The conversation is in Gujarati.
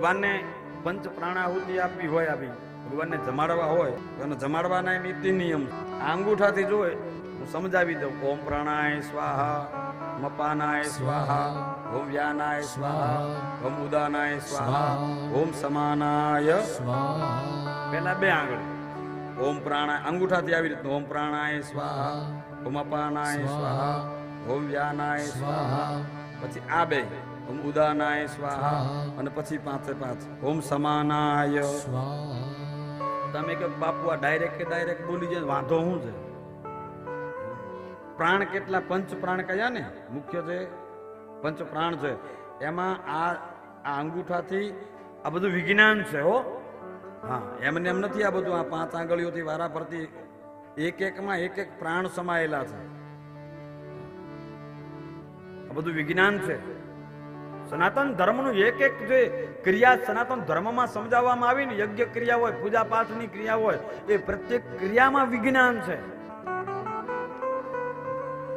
ભગવાનને પંચ પ્રાણાહુતિ આપવી હોય, આપી ભગવાનને જમાડવા હોય તો એને જમાડવાના નીતિ નિયમ આ અંગૂઠાથી જોઈ હું સમજાવી દઉં. ઓમ પ્રાણાય સ્વાહા, મપાનાય સ્વાહા, ઓમ વ્યાનાય સ્વાહા, ઓમ ઉદાનાય સ્વાહા, ઓમ સમાનાય સ્વાહા. પેલા બે આંગળી ઓમ પ્રાણાય અંગૂઠાથી આવી રીતનું ઓમ પ્રાણાય સ્વાહા, ઓમ અપાનાય સ્વાહા, ઓમ વ્યાનાય સ્વાહા. પછી આ બે ઓમ ઉદાનાય સ્વાહા અને પછી પાંચે પાંચ ઓમ સમાનાય સ્વાહા. તમે કે બાપુ આ ડાયરેક્ટ બોલી જાય વાંધો શું છે? પ્રાણ કેટલા? પંચ પ્રાણ કયા ને મુખ્ય છે, પંચ પ્રાણ છે. એમાં આ અંગૂઠાથી આ બધું વિજ્ઞાન છે હો. હા, એમને એમ નથી. આ બધું આ પાંચ આંગળીઓથી વારા ફરતી એક એકમાં એક એક પ્રાણ સમાયેલા છે. આ બધું વિજ્ઞાન છે. સનાતન ધર્મનું એક એક જે ક્રિયા સનાતન ધર્મમાં સમજાવવામાં આવી ને, યજ્ઞ ક્રિયા હોય, પૂજા પાઠની ક્રિયા હોય, એ પ્રત્યેક ક્રિયામાં વિજ્ઞાન છે.